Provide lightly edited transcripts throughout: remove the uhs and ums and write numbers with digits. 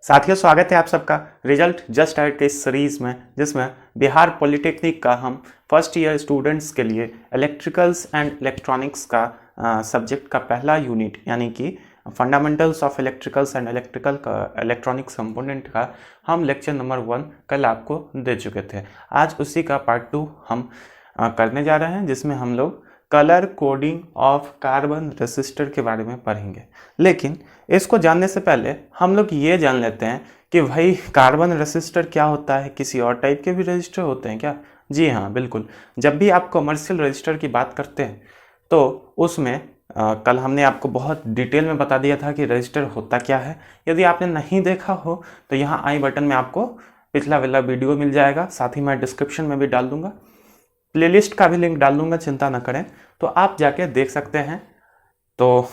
साथियों, स्वागत है आप सबका रिजल्ट जस्ट एट इस सीरीज़ में, जिसमें बिहार पॉलिटेक्निक का हम फर्स्ट ईयर स्टूडेंट्स के लिए इलेक्ट्रिकल्स एंड इलेक्ट्रॉनिक्स का सब्जेक्ट का पहला यूनिट यानी कि fundamentals of electricals and electronics component का हम लेक्चर नंबर 1 कल आपको दे चुके थे। आज उसी का पार्ट 2 हम करने जा रहे हैं, जिसमें हम लोग colour coding of carbon resistor के बारे में पढ़ेंगे। लेकिन इसको जानने से पहले हम लोग ये जान लेते हैं कि भाई कार्बन रेसिस्टर क्या होता है। किसी और टाइप के भी रजिस्टर होते हैं क्या? जी हाँ, बिल्कुल। जब भी आप कमर्शियल रजिस्टर की बात करते हैं तो उसमें कल हमने आपको बहुत डिटेल में बता दिया था कि रजिस्टर होता क्या है। यदि आपने नहीं देखा हो तो यहाँ आई बटन में आपको पिछला वाला वीडियो मिल जाएगा, साथ ही मैं डिस्क्रिप्शन में भी डाल दूंगा, प्लेलिस्ट का भी लिंक डाल दूंगा, चिंता ना करें, तो आप जाके देख सकते हैं। तो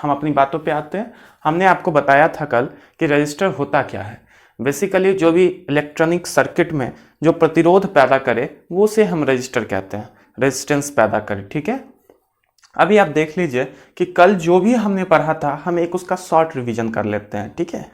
हम अपनी बातों पे आते हैं। हमने आपको बताया था कल कि रजिस्टर होता क्या है। बेसिकली जो भी इलेक्ट्रॉनिक सर्किट में जो प्रतिरोध पैदा करे वो से हम रजिस्टर कहते हैं, रेजिस्टेंस पैदा करे। ठीक है, अभी आप देख लीजिए कि कल जो भी हमने पढ़ा था हम एक उसका शॉर्ट रिवीजन कर लेते हैं। ठीक है,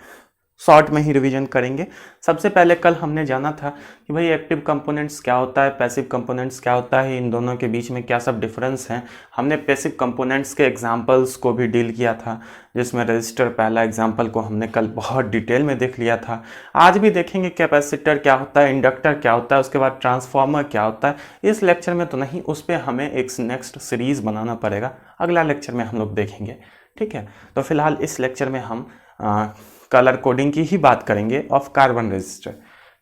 शॉर्ट में ही रिवीजन करेंगे। सबसे पहले कल हमने जाना था कि भाई एक्टिव कंपोनेंट्स क्या होता है, पैसिव कंपोनेंट्स क्या होता है, इन दोनों के बीच में क्या सब डिफरेंस हैं। हमने पैसिव कंपोनेंट्स के एग्जांपल्स को भी डील किया था, जिसमें रजिस्टर पहला एग्जांपल को हमने कल बहुत डिटेल में देख लिया था। आज भी देखेंगे कैपेसिटर क्या होता है, इंडक्टर क्या होता है, उसके बाद ट्रांसफार्मर क्या होता है। इस लेक्चर में तो नहीं, उस पर हमें एक नेक्स्ट सीरीज़ बनाना पड़ेगा, अगला लेक्चर में हम लोग देखेंगे। ठीक है, तो फिलहाल इस लेक्चर में हम कलर कोडिंग की ही बात करेंगे ऑफ कार्बन रजिस्टर।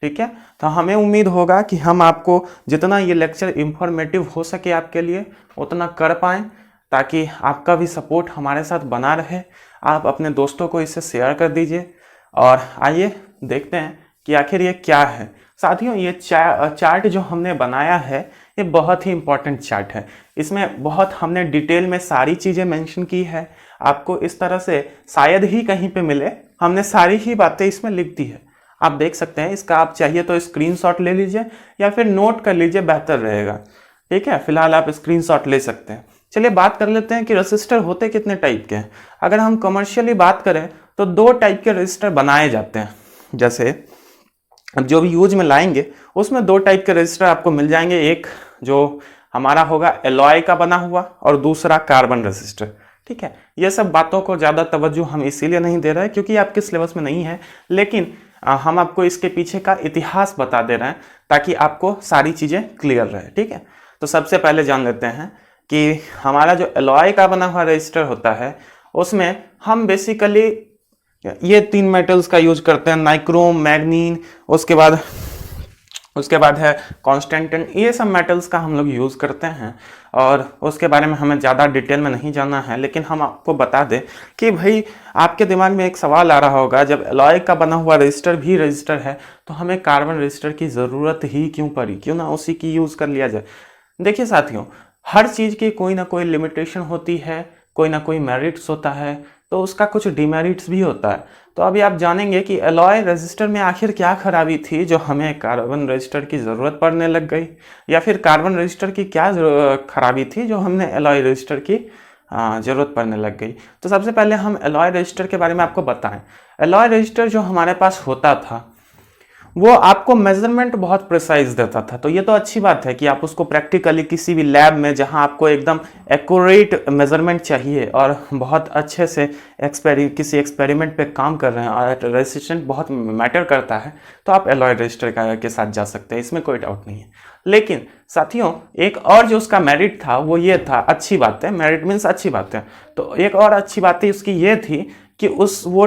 ठीक है, तो हमें उम्मीद होगा कि हम आपको जितना ये लेक्चर इंफॉर्मेटिव हो सके आपके लिए उतना कर पाएँ, ताकि आपका भी सपोर्ट हमारे साथ बना रहे। आप अपने दोस्तों को इसे शेयर कर दीजिए। और आइए देखते हैं कि आखिर ये क्या है। साथियों, ये चार्ट जो हमने बनाया है ये बहुत ही इंपॉर्टेंट चार्ट है। इसमें बहुत हमने डिटेल में सारी चीज़ें मेंशन की है। आपको इस तरह से शायद ही कहीं पे मिले, हमने सारी ही बातें इसमें लिख दी है। आप देख सकते हैं। इसका आप चाहिए तो स्क्रीनशॉट ले लीजिए या फिर नोट कर लीजिए, बेहतर रहेगा। ठीक है, फिलहाल आप स्क्रीनशॉट ले सकते हैं। चलिए बात कर लेते हैं कि रजिस्टर होते कितने टाइप के हैं। अगर हम कमर्शियली बात करें तो 2 टाइप के रजिस्टर बनाए जाते हैं। जैसे अब जो भी यूज में लाएंगे उसमें 2 टाइप के रजिस्टर आपको मिल जाएंगे। एक जो हमारा होगा एलॉय का बना हुआ और दूसरा कार्बन रजिस्टर। ठीक है, ये सब बातों को ज़्यादा तवज्जो हम इसीलिए नहीं दे रहे हैं क्योंकि आपके सिलेबस में नहीं है, लेकिन हम आपको इसके पीछे का इतिहास बता दे रहे हैं ताकि आपको सारी चीज़ें क्लियर रहे। ठीक है, तो सबसे पहले जान लेते हैं कि हमारा जो एलॉय का बना हुआ रजिस्टर होता है उसमें हम बेसिकली ये 3 मेटल्स का यूज करते हैं, नाइक्रोम, मैग्नीन, उसके बाद है कॉन्स्टेंटिन। ये सब मेटल्स का हम लोग यूज़ करते हैं और उसके बारे में हमें ज़्यादा डिटेल में नहीं जानना है, लेकिन हम आपको बता दें कि भाई आपके दिमाग में एक सवाल आ रहा होगा, जब एलॉय का बना हुआ रजिस्टर भी रजिस्टर है तो हमें कार्बन रजिस्टर की ज़रूरत ही क्यों पड़ी, क्यों ना उसी की यूज़ कर लिया जाए। देखिए साथियों, हर चीज़ की कोई ना कोई लिमिटेशन होती है, कोई ना कोई मेरिट्स होता है, तो उसका कुछ डिमेरिट्स भी होता है। तो अभी आप जानेंगे कि एलॉय रजिस्टर में आखिर क्या खराबी थी जो हमें कार्बन रजिस्टर की ज़रूरत पड़ने लग गई, या फिर कार्बन रजिस्टर की क्या खराबी थी जो हमने एलॉय रजिस्टर की ज़रूरत पड़ने लग गई। तो सबसे पहले हम एलॉय रजिस्टर के बारे में आपको बताएं। एलॉय रजिस्टर जो हमारे पास होता था वो आपको मेजरमेंट बहुत प्रिसाइज देता था। तो ये तो अच्छी बात है कि आप उसको प्रैक्टिकली किसी भी लैब में जहां आपको एकदम एक्यूरेट मेजरमेंट चाहिए और बहुत अच्छे से किसी एक्सपेरिमेंट पे काम कर रहे हैं और रेजिस्टेंस बहुत मैटर करता है, तो आप एलॉय रजिस्टर के साथ जा सकते हैं, इसमें कोई डाउट नहीं है। लेकिन साथियों, एक और जो उसका मेरिट था वो ये था, अच्छी बात है, मेरिट मीन्स अच्छी बात है, तो एक और अच्छी बात उसकी ये थी कि वो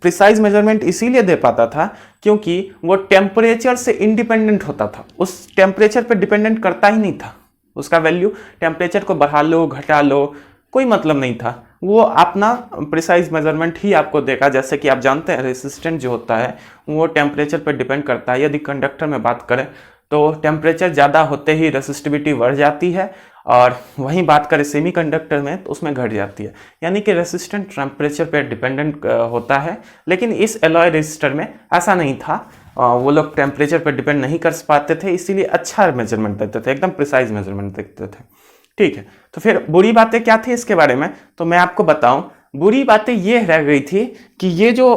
प्रिसाइज मेजरमेंट इसीलिए दे पाता था क्योंकि वो टेम्परेचर से इंडिपेंडेंट होता था। उस टेम्परेचर पे डिपेंडेंट करता ही नहीं था। उसका वैल्यू टेम्परेचर को बढ़ा लो घटा लो कोई मतलब नहीं था, वो अपना प्रिसाइज मेजरमेंट ही आपको देगा। जैसे कि आप जानते हैं रेसिस्टेंट जो होता है वो टेम्परेचर पर डिपेंड करता है। यदि कंडक्टर में बात करें तो टेम्परेचर ज़्यादा होते ही रेसिस्टिविटी बढ़ जाती है, और वहीं बात करें सेमीकंडक्टर में तो उसमें घट जाती है। यानी कि रेसिस्टेंट टेम्परेचर पर डिपेंडेंट होता है, लेकिन इस एलॉय रजिस्टर में ऐसा नहीं था। वो लोग टेम्परेचर पर डिपेंड नहीं कर पाते थे, इसीलिए अच्छा मेजरमेंट देते थे, एकदम प्रिसाइज मेजरमेंट देते थे। ठीक है, तो फिर बुरी बातें क्या थी इसके बारे में तो मैं आपको बताऊं। बुरी बातें ये रह गई थी कि ये जो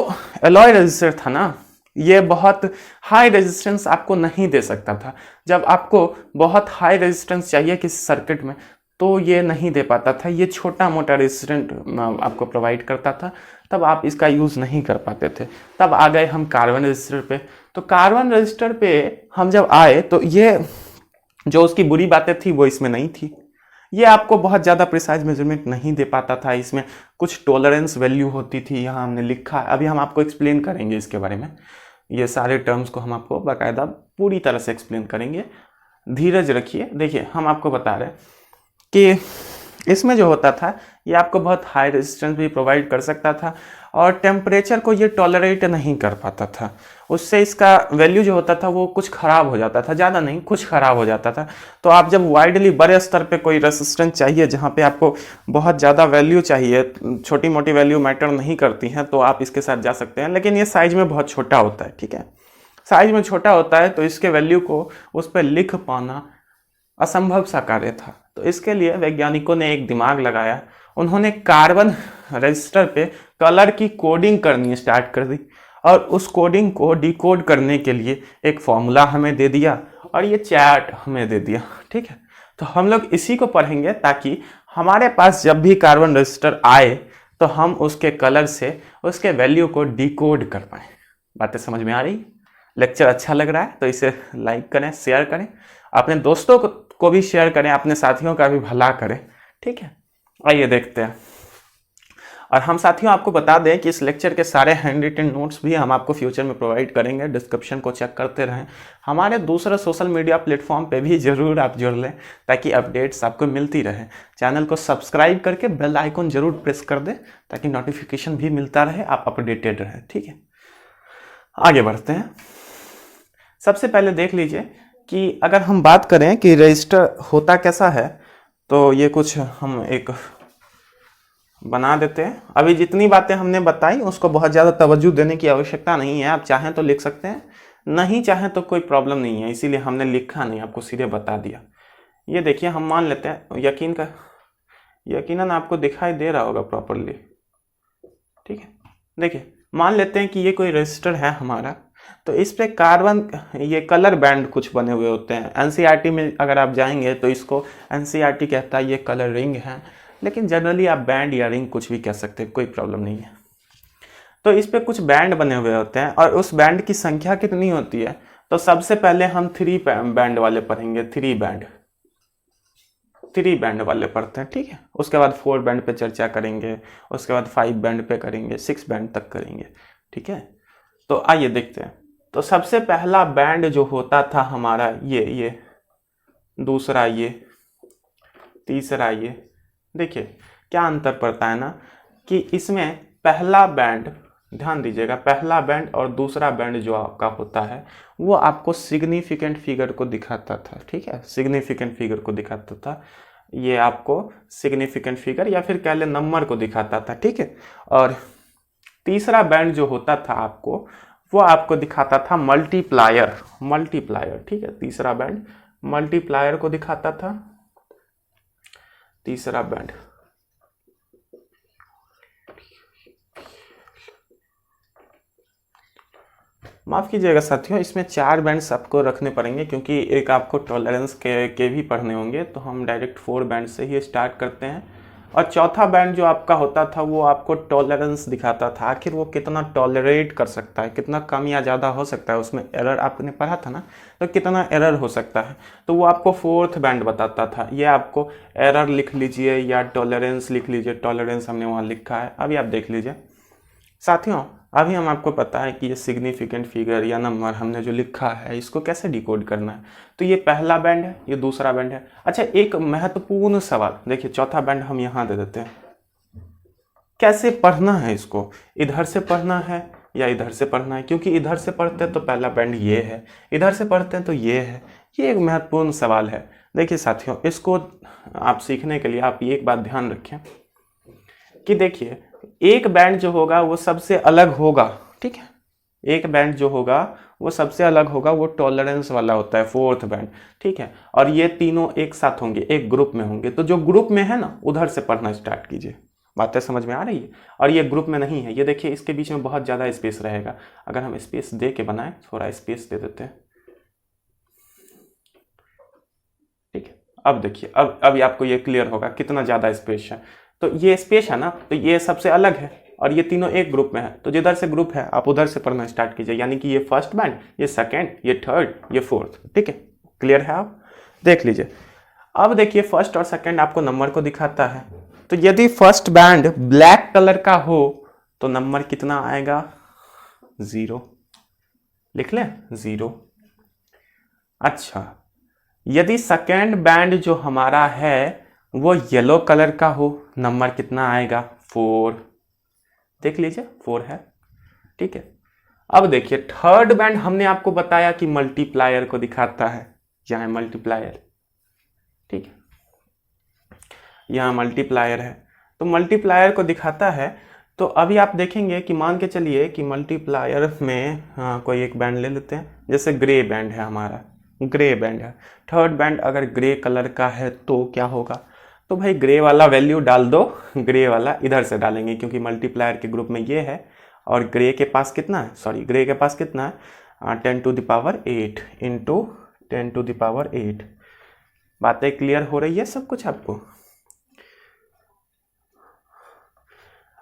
एलॉय रेजिस्टर था ना, ये बहुत हाई रेजिस्टेंस आपको नहीं दे सकता था। जब आपको बहुत हाई रेजिस्टेंस चाहिए किसी सर्किट में तो ये नहीं दे पाता था, ये छोटा मोटा रेजिस्टेंट आपको प्रोवाइड करता था, तब आप इसका यूज़ नहीं कर पाते थे। तब आ गए हम कार्बन रजिस्टर पे। तो कार्बन रजिस्टर पे हम जब आए तो ये जो उसकी बुरी बातें थी वो इसमें नहीं थी। ये आपको बहुत ज़्यादा प्रिसाइज मेजरमेंट नहीं दे पाता था, इसमें कुछ टॉलरेंस वैल्यू होती थी, यहाँ हमने लिखा है, अभी हम आपको एक्सप्लेन करेंगे इसके बारे में। ये सारे टर्म्स को हम आपको बाकायदा पूरी तरह से एक्सप्लेन करेंगे, धीरज रखिए। देखिए हम आपको बता रहे हैं कि इसमें जो होता था ये आपको बहुत हाई रेजिस्टेंस भी प्रोवाइड कर सकता था और टेम्परेचर को ये टॉलरेट नहीं कर पाता था। उससे इसका वैल्यू जो होता था वो कुछ ख़राब हो जाता था, ज़्यादा नहीं कुछ ख़राब हो जाता था। तो आप जब वाइडली बड़े स्तर पे कोई रेजिस्टेंस चाहिए जहाँ पे आपको बहुत ज़्यादा वैल्यू चाहिए, छोटी मोटी वैल्यू मैटर नहीं करती हैं, तो आप इसके साथ जा सकते हैं। लेकिन ये साइज में बहुत छोटा होता है, ठीक है, साइज में छोटा होता है तो इसके वैल्यू को उस पर लिख पाना असंभव सा कार्य था। तो इसके लिए वैज्ञानिकों ने एक दिमाग लगाया, उन्होंने कार्बन रजिस्टर पे कलर की कोडिंग करनी स्टार्ट कर दी और उस कोडिंग को डिकोड करने के लिए एक फॉर्मूला हमें दे दिया और ये चार्ट हमें दे दिया, ठीक है। तो हम लोग इसी को पढ़ेंगे ताकि हमारे पास जब भी कार्बन रजिस्टर आए तो हम उसके कलर से उसके वैल्यू को डिकोड कर पाए। बातें समझ में आ रही? लेक्चर अच्छा लग रहा है तो इसे लाइक करें, शेयर करें, अपने दोस्तों को भी शेयर करें, अपने साथियों का भी भला करें, ठीक है। आइए देखते हैं। और हम साथियों आपको बता दें कि इस लेक्चर के सारे हैंड रिटन नोट्स भी हम आपको फ्यूचर में प्रोवाइड करेंगे, डिस्क्रिप्शन को चेक करते रहें। हमारे दूसरे सोशल मीडिया प्लेटफॉर्म पे भी ज़रूर आप जुड़ लें ताकि अपडेट्स आपको मिलती रहे। चैनल को सब्सक्राइब करके बेल आइकन जरूर प्रेस कर दें ताकि नोटिफिकेशन भी मिलता रहे, आप अपडेटेड रहें, ठीक है। आगे बढ़ते हैं। सबसे पहले देख लीजिए कि अगर हम बात करें कि रजिस्टर होता कैसा है तो ये कुछ हम एक बना देते हैं। अभी जितनी बातें हमने बताई उसको बहुत ज़्यादा तवज्जो देने की आवश्यकता नहीं है, आप चाहें तो लिख सकते हैं, नहीं चाहें तो कोई प्रॉब्लम नहीं है, इसीलिए हमने लिखा नहीं, आपको सीधे बता दिया। ये देखिए हम मान लेते हैं, यकीनन आपको दिखाई दे रहा होगा प्रॉपरली, ठीक है। देखिए मान लेते हैं कि ये कोई रजिस्टर है हमारा, तो इस पे कार्बन ये कलर बैंड कुछ बने हुए होते हैं। एनसीईआरटी में अगर आप जाएंगे तो इसको एनसीईआरटी कहता है ये कलर रिंग है, लेकिन जनरली आप बैंड या रिंग कुछ भी कह सकते हैं, कोई प्रॉब्लम नहीं है। तो इस पे कुछ बैंड बने हुए होते हैं और उस बैंड की संख्या कितनी होती है, तो सबसे पहले हम 3 बैंड वाले पढ़ेंगे, 3 बैंड वाले पढ़ते हैं, ठीक है। उसके बाद 4 बैंड पे चर्चा करेंगे, उसके बाद 5 बैंड पे करेंगे, 6 बैंड तक करेंगे, ठीक है। तो आइए देखते हैं। तो सबसे पहला बैंड जो होता था हमारा ये दूसरा ये, तीसरा ये। देखिए क्या अंतर पड़ता है ना कि इसमें पहला बैंड, ध्यान दीजिएगा, पहला बैंड और दूसरा बैंड जो आपका होता है वो आपको सिग्निफिकेंट फिगर को दिखाता था, ठीक है, सिग्निफिकेंट फिगर को दिखाता था। ये आपको सिग्निफिकेंट फिगर या फिर कह ले नंबर को दिखाता था, ठीक है। और तीसरा बैंड जो होता था आपको, वो आपको दिखाता था मल्टीप्लायर, ठीक है। तीसरा बैंड मल्टीप्लायर को दिखाता था, तीसरा बैंड। माफ कीजिएगा साथियों, इसमें 4 बैंड्स आपको रखने पड़ेंगे क्योंकि एक आपको टॉलरेंस के भी पढ़ने होंगे, तो हम डायरेक्ट 4 बैंड से ही स्टार्ट करते हैं। और चौथा बैंड जो आपका होता था वो आपको टॉलरेंस दिखाता था, आखिर वो कितना टॉलरेट कर सकता है, कितना कम या ज़्यादा हो सकता है, उसमें एरर आपने पढ़ा था ना, तो कितना एरर हो सकता है, तो वो आपको 4th बैंड बताता था। ये आपको एरर लिख लीजिए या टॉलरेंस लिख लीजिए, टॉलरेंस हमने वहाँ लिखा है, अभी आप देख लीजिए साथियों। अभी हम आपको पता है कि ये सिग्निफिकेंट फिगर या नंबर हमने जो लिखा है इसको कैसे डिकोड करना है। तो ये पहला बैंड है, ये दूसरा बैंड है। अच्छा एक महत्वपूर्ण सवाल, देखिए चौथा बैंड हम यहाँ दे देते हैं, कैसे पढ़ना है इसको, इधर से पढ़ना है या इधर से पढ़ना है, क्योंकि इधर से पढ़ते हैं तो पहला बैंड ये है, इधर से पढ़ते हैं तो ये है। ये एक महत्वपूर्ण सवाल है। देखिए साथियों, इसको आप सीखने के लिए आप ये एक बात ध्यान रखें कि देखिए एक बैंड जो होगा वो सबसे अलग होगा, ठीक है, एक बैंड जो होगा वो सबसे अलग होगा, वो टॉलरेंस वाला होता है, 4th बैंड, ठीक है। और ये तीनों एक साथ होंगे, एक ग्रुप में होंगे, तो जो ग्रुप में है ना उधर से पढ़ना स्टार्ट कीजिए, बातें समझ में आ रही है। और ये ग्रुप में नहीं है, ये देखिए इसके बीच में बहुत ज़्यादा स्पेस रहेगा। अगर हम स्पेस दे के बनाएं, थोड़ा स्पेस दे देते हैं, ठीक है। अब देखिए, अब आपको ये क्लियर होगा कितना ज़्यादा स्पेस है। तो ये स्पेस है ना, तो ये सबसे अलग है और ये तीनों एक ग्रुप में है। तो जिधर से ग्रुप है आप उधर से पढ़ना स्टार्ट कीजिए, यानी कि ये फर्स्ट बैंड, ये सेकेंड, ये थर्ड, ये फोर्थ, ठीक है। क्लियर है? आप देख लीजिए। अब देखिए फर्स्ट और सेकेंड आपको नंबर को दिखाता है। तो यदि फर्स्ट बैंड ब्लैक कलर का हो तो नंबर कितना आएगा? 0। लिख लें 0। अच्छा, यदि सेकेंड बैंड जो हमारा है वो येलो कलर का हो, नंबर कितना आएगा? 4। देख लीजिए 4 है, ठीक है। अब देखिए थर्ड बैंड हमने आपको बताया कि मल्टीप्लायर को दिखाता है, यहाँ मल्टीप्लायर, ठीक है, यहाँ मल्टीप्लायर है, तो मल्टीप्लायर को दिखाता है। तो अभी आप देखेंगे कि मान के चलिए कि मल्टीप्लायर में कोई एक बैंड ले लेते हैं, जैसे ग्रे बैंड है हमारा, ग्रे बैंड है। थर्ड बैंड अगर ग्रे कलर का है तो क्या होगा? तो भाई ग्रे वाला वैल्यू डाल दो, ग्रे वाला इधर से डालेंगे क्योंकि मल्टीप्लायर के ग्रुप में ये है और ग्रे के पास कितना है, सॉरी ग्रे के पास कितना है 10⁸ इंटू 10⁸। बातें क्लियर हो रही है सब कुछ आपको?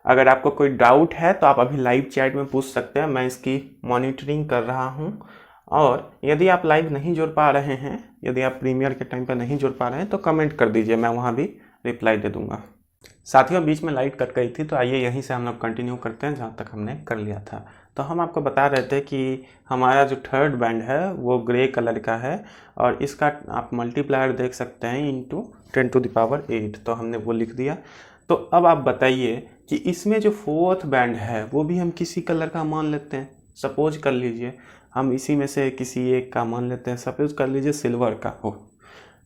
अगर आपको कोई डाउट है तो आप अभी लाइव चैट में पूछ सकते हैं, मैं इसकी मॉनिटरिंग कर रहा हूं। और यदि आप लाइव नहीं जुड़ पा रहे हैं, यदि आप प्रीमियर के टाइम पर नहीं जुड़ पा रहे हैं तो कमेंट कर दीजिए, मैं वहां भी रिप्लाई दे दूंगा। साथियों बीच में लाइट कट गई थी, तो आइए यहीं से हम लोग कंटिन्यू करते हैं जहाँ तक हमने कर लिया था। तो हम आपको बता रहे थे कि हमारा जो थर्ड बैंड है वो ग्रे कलर का है और इसका आप मल्टीप्लायर देख सकते हैं इंटू 10⁸। तो हमने वो लिख दिया। तो अब आप बताइए कि इसमें जो फोर्थ बैंड है वो भी हम किसी कलर का मान लेते हैं। सपोज कर लीजिए हम इसी में से किसी एक का मान लेते हैं, सपोज कर लीजिए सिल्वर का हो।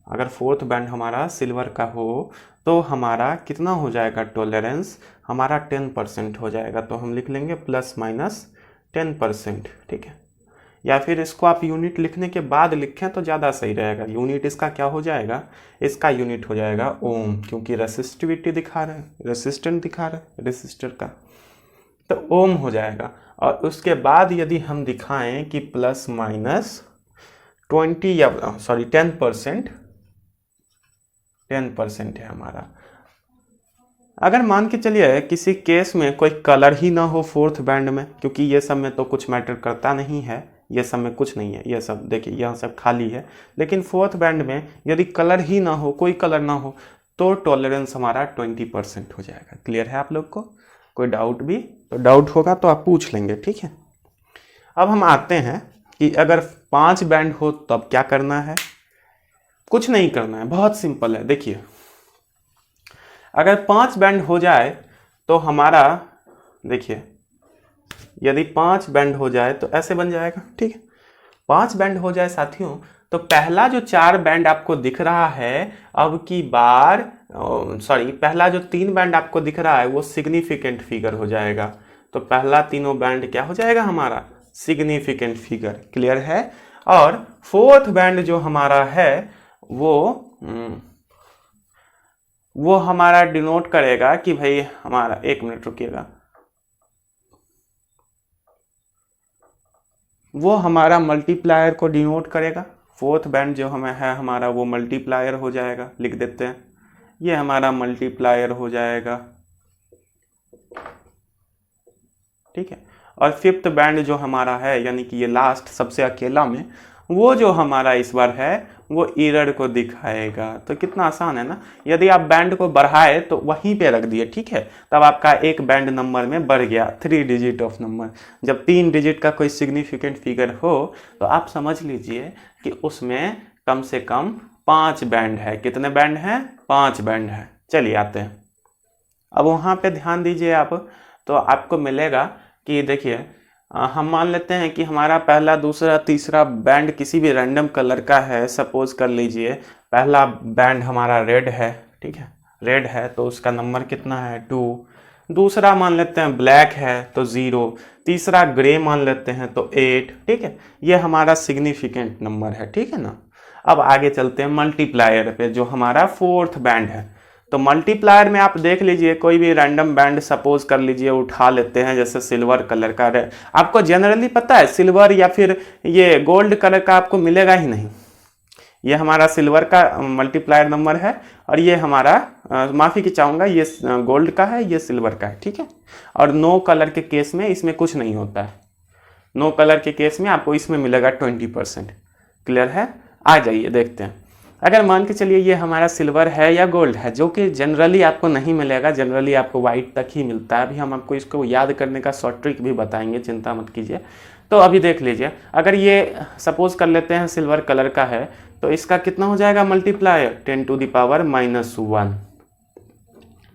अगर फोर्थ बैंड हमारा सिल्वर का हो तो हमारा कितना हो जाएगा टॉलरेंस? हमारा 10% हो जाएगा। तो हम लिख लेंगे ±10%, ठीक है। या फिर इसको आप यूनिट लिखने के बाद लिखें तो ज़्यादा सही रहेगा। यूनिट इसका क्या हो जाएगा? इसका यूनिट हो जाएगा ओम, क्योंकि रेसिस्टिविटी दिखा रहे हैं, रेसिस्टेंट दिखा रहे हैं रेसिस्टर का, तो ओम हो जाएगा। और उसके बाद यदि हम दिखाएं कि ±20 या 10% है हमारा। अगर मान के चलिए किसी केस में कोई कलर ही ना हो फोर्थ बैंड में, क्योंकि ये सब में तो कुछ मैटर करता नहीं है, ये सब में कुछ नहीं है, ये सब देखिए यहाँ सब खाली है। लेकिन फोर्थ बैंड में यदि कलर ही ना हो, कोई कलर ना हो, तो टॉलरेंस हमारा 20% हो जाएगा। क्लियर है आप लोग को? कोई डाउट भी? तो डाउट होगा तो आप पूछ लेंगे, ठीक है। अब हम आते हैं कि अगर 5 बैंड हो तब क्या करना है? कुछ नहीं करना है, बहुत सिंपल है। देखिए अगर 5 बैंड हो जाए तो हमारा, देखिए यदि 5 बैंड हो जाए तो ऐसे बन जाएगा, ठीक है। 5 बैंड हो जाए साथियों, तो पहला जो 4 बैंड आपको दिख रहा है अब की बार, पहला जो 3 बैंड आपको दिख रहा है वो सिग्निफिकेंट फिगर हो जाएगा। तो पहला तीनों बैंड क्या हो जाएगा हमारा? Significant figure. क्लियर है? और फोर्थ बैंड जो हमारा है वो हमारा डिनोट करेगा कि भाई हमारा, एक मिनट रुकिएगा, वो हमारा मल्टीप्लायर को डिनोट करेगा। फोर्थ बैंड जो हमें है हमारा वो मल्टीप्लायर हो जाएगा, लिख देते हैं, ये हमारा मल्टीप्लायर हो जाएगा, ठीक है। और फिफ्थ बैंड जो हमारा है, यानी कि ये लास्ट सबसे अकेला में, वो जो हमारा इस बार है वो एरर को दिखाएगा। तो कितना आसान है ना। यदि आप बैंड को बढ़ाए तो वहीं पे रख दिए, ठीक है, तब आपका एक बैंड नंबर में बढ़ गया 3 डिजिट ऑफ नंबर। जब 3 डिजिट का कोई सिग्निफिकेंट फिगर हो तो आप समझ लीजिए कि उसमें कम से कम 5 बैंड है। कितने बैंड हैं? 5 बैंड है। चलिए आते हैं, अब वहाँ पे ध्यान दीजिए आप, तो आपको मिलेगा कि देखिए हम मान लेते हैं कि हमारा पहला, दूसरा, तीसरा बैंड किसी भी रैंडम कलर का है। सपोज कर लीजिए पहला बैंड हमारा रेड है, ठीक है, रेड है तो उसका नंबर कितना है? 2। दूसरा मान लेते हैं ब्लैक है तो 0। तीसरा ग्रे मान लेते हैं तो 8, ठीक है। ये हमारा सिग्निफिकेंट नंबर है, ठीक है ना। अब आगे चलते हैं मल्टीप्लायर पे, जो हमारा फोर्थ बैंड है। तो मल्टीप्लायर में आप देख लीजिए कोई भी रैंडम बैंड सपोज कर लीजिए उठा लेते हैं, जैसे सिल्वर कलर का आपको जनरली पता है सिल्वर या फिर ये गोल्ड कलर का आपको मिलेगा ही नहीं। ये हमारा सिल्वर का मल्टीप्लायर नंबर है और ये हमारा माफ़ी की चाहूँगा ये गोल्ड का है, ये सिल्वर का है, ठीक है। और नो कलर के केस में इसमें कुछ नहीं होता है, नो कलर के केस में आपको इसमें मिलेगा 20%। क्लियर है? आ जाइए देखते हैं। अगर मान के चलिए ये हमारा सिल्वर है या गोल्ड है, जो कि जनरली आपको नहीं मिलेगा, जनरली आपको वाइट तक ही मिलता है। अभी हम आपको इसको याद करने का शॉर्ट ट्रिक भी बताएंगे, चिंता मत कीजिए। तो अभी देख लीजिए, अगर ये सपोज कर लेते हैं सिल्वर कलर का है तो इसका कितना हो जाएगा मल्टीप्लायर 10⁻⁻1।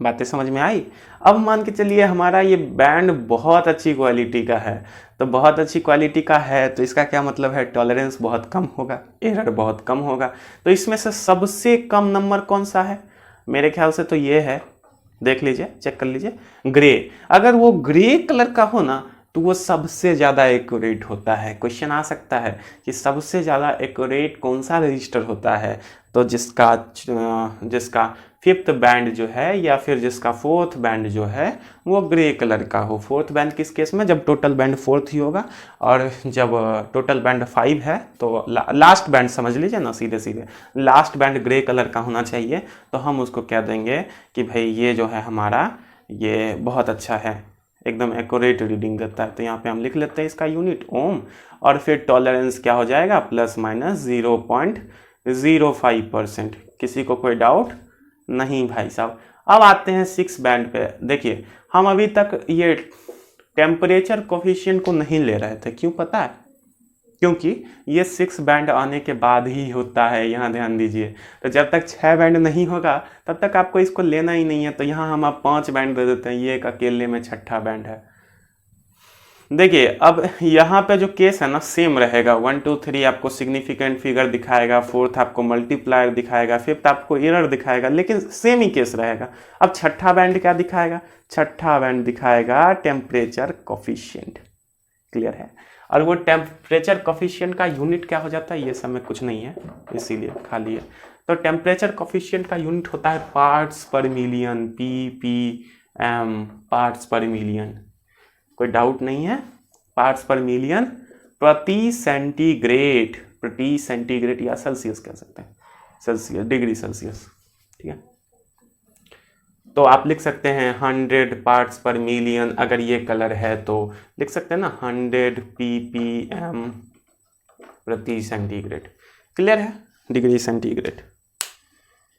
बातें समझ में आई? अब मान के चलिए हमारा ये बैंड बहुत अच्छी क्वालिटी का है, तो बहुत अच्छी क्वालिटी का है तो इसका क्या मतलब है, टॉलरेंस बहुत कम होगा, एरर बहुत कम होगा। तो इसमें से सबसे कम नंबर कौन सा है? मेरे ख्याल से तो ये है, देख लीजिए, चेक कर लीजिए, ग्रे। अगर वो ग्रे कलर का हो ना तो वो सबसे ज़्यादा एक्यूरेट होता है। क्वेश्चन आ सकता है कि सबसे ज़्यादा एक्यूरेट कौन सा रजिस्टर होता है, तो जिसका फिफ्थ बैंड जो है या फिर जिसका फोर्थ बैंड जो है वो ग्रे कलर का हो। फोर्थ बैंड किस केस में? जब टोटल बैंड फोर्थ ही होगा, और जब टोटल बैंड 5 है तो लास्ट बैंड समझ लीजिए ना, सीधे सीधे लास्ट बैंड ग्रे कलर का होना चाहिए। तो हम उसको कह देंगे कि भाई ये जो है हमारा ये बहुत अच्छा है, एकदम एक्यूरेट रीडिंग देता है। तो यहाँ पे हम लिख लेते हैं इसका यूनिट ओम, और फिर टॉलरेंस क्या हो जाएगा ±0.05%। किसी को कोई डाउट नहीं भाई साहब? अब आते हैं 6 बैंड पे। देखिए हम अभी तक ये टेम्परेचर कोफिशिएंट को नहीं ले रहे थे, क्यों पता है? क्योंकि ये 6 बैंड आने के बाद ही होता है, यहाँ ध्यान दीजिए। तो जब तक 6 बैंड नहीं होगा तब तक आपको इसको लेना ही नहीं है। तो यहाँ हम आप 5 बैंड दे देते हैं, ये एक अकेले में 6ठा बैंड है। देखिए अब यहाँ पे जो केस है ना सेम रहेगा, 1 2 3 आपको सिग्निफिकेंट फिगर दिखाएगा, फोर्थ आपको मल्टीप्लायर दिखाएगा, फिफ्थ आपको एरर दिखाएगा, लेकिन सेम ही केस रहेगा। अब 6ठा बैंड क्या दिखाएगा? 6ठा बैंड दिखाएगा टेम्परेचर कोफिशिएंट। क्लियर है? और वो टेम्परेचर कोफिशिएंट का यूनिट क्या हो जाता है, ये सब में कुछ नहीं है इसीलिए खाली है। तो टेम्परेचर कोफिशिएंट का यूनिट होता है पार्ट्स पर मिलियन, ppm, पार्ट्स पर मिलियन। कोई डाउट नहीं है? पार्ट्स पर मिलियन प्रति सेंटीग्रेड, प्रति सेंटीग्रेड या सेल्सियस कह सकते हैं, सेल्सियस, डिग्री सेल्सियस, ठीक है। तो आप लिख सकते हैं 100 पार्ट्स पर मिलियन, अगर ये कलर है तो लिख सकते हैं ना 100 ppm प्रति सेंटीग्रेड। क्लियर है? Degree centigrade.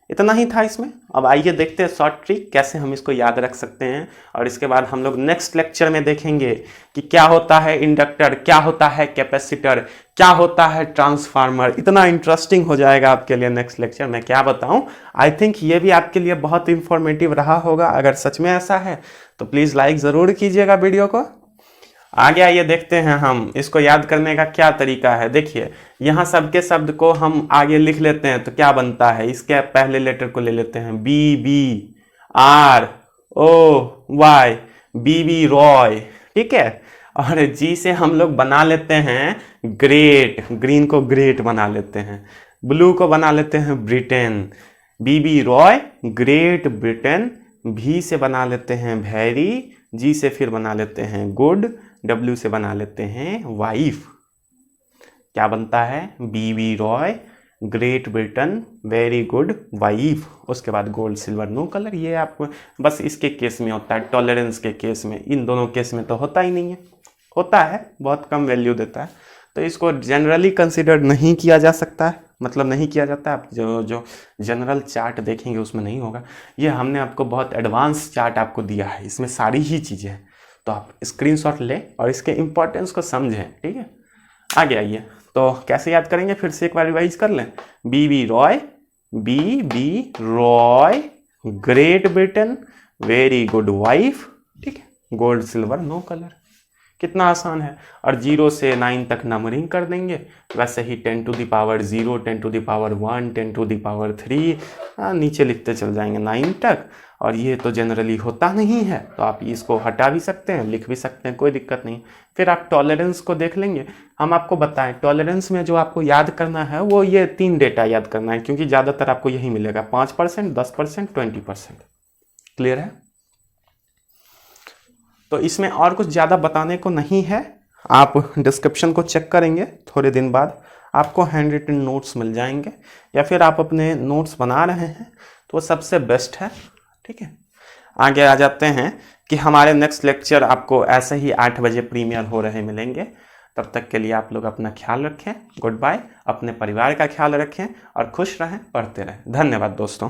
इतना ही था इसमें। अब आइए देखते हैं शॉर्ट ट्रिक कैसे हम इसको याद रख सकते हैं, और इसके बाद हम लोग नेक्स्ट लेक्चर में देखेंगे कि क्या होता है इंडक्टर, क्या होता है कैपेसिटर, क्या होता है ट्रांसफार्मर। इतना इंटरेस्टिंग हो जाएगा आपके लिए नेक्स्ट लेक्चर में, क्या बताऊं। आई थिंक ये भी आपके लिए बहुत इंफॉर्मेटिव रहा होगा। अगर सच में ऐसा है तो प्लीज़ लाइक ज़रूर कीजिएगा वीडियो को। आगे आइए देखते हैं हम इसको याद करने का क्या तरीका है। देखिए यहाँ सबके शब्द को हम आगे लिख लेते हैं तो क्या बनता है, इसके पहले लेटर को ले लेते हैं BBROY, बीबी रॉय, ठीक है। और जी से हम लोग बना लेते हैं ग्रेट, ग्रीन को ग्रेट बना लेते हैं, ब्लू को बना लेते हैं ब्रिटेन, बीबी रॉय ग्रेट ब्रिटेन। भी से बना लेते हैं वेरी, जी से फिर बना लेते हैं गुड, डब्ल्यू से बना लेते हैं वाइफ। क्या बनता है? B B Roy Great Britain very good wife. उसके बाद गोल्ड सिल्वर नो कलर, ये आपको बस इसके केस में होता है, टॉलरेंस के केस में। इन दोनों केस में तो होता ही नहीं है, होता है बहुत कम वैल्यू देता है, तो इसको जनरली कंसिडर नहीं किया जा सकता है, मतलब नहीं किया जाता है। आप जो जनरल चार्ट देखेंगे उसमें नहीं होगा। ये हमने आपको बहुत एडवांस चार्ट आपको दिया है, इसमें सारी ही चीज़ें हैं, तो आप स्क्रीनशॉट लें और इसके इम्पोर्टेंस को समझें, ठीक है। आगे आइए, तो कैसे याद करेंगे फिर से एक बार रिवाइज कर लें। B B Roy Great Britain very good wife, ठीक है। गोल्ड सिल्वर नो कलर, कितना आसान है। और 0 से 9 तक नंबरिंग कर देंगे, वैसे ही 10 to the power 0, 10 to the power 1, 10 to the power 3, नीचे लिखते चल जाएंगे 9 तक। और ये तो जनरली होता नहीं है, तो आप इसको हटा भी सकते हैं, लिख भी सकते हैं, कोई दिक्कत नहीं। फिर आप टॉलरेंस को देख लेंगे। हम आपको बताएं टॉलरेंस में जो आपको याद करना है वो ये 3 डेटा याद करना है, क्योंकि ज़्यादातर आपको यही मिलेगा, 5%, 10%, 20%। क्लियर है? तो इसमें और कुछ ज़्यादा बताने को नहीं है। आप डिस्क्रिप्शन को चेक करेंगे, थोड़े दिन बाद आपको हैंड रिटन नोट्स मिल जाएंगे, या फिर आप अपने नोट्स बना रहे हैं तो वो सबसे बेस्ट है। ठीक है, आगे आ जाते हैं कि हमारे नेक्स्ट लेक्चर आपको ऐसे ही 8 बजे प्रीमियर हो रहे मिलेंगे। तब तक के लिए आप लोग अपना ख्याल रखें। Goodbye. अपने परिवार का ख्याल रखें और खुश रहें, पढ़ते रहें। धन्यवाद दोस्तों।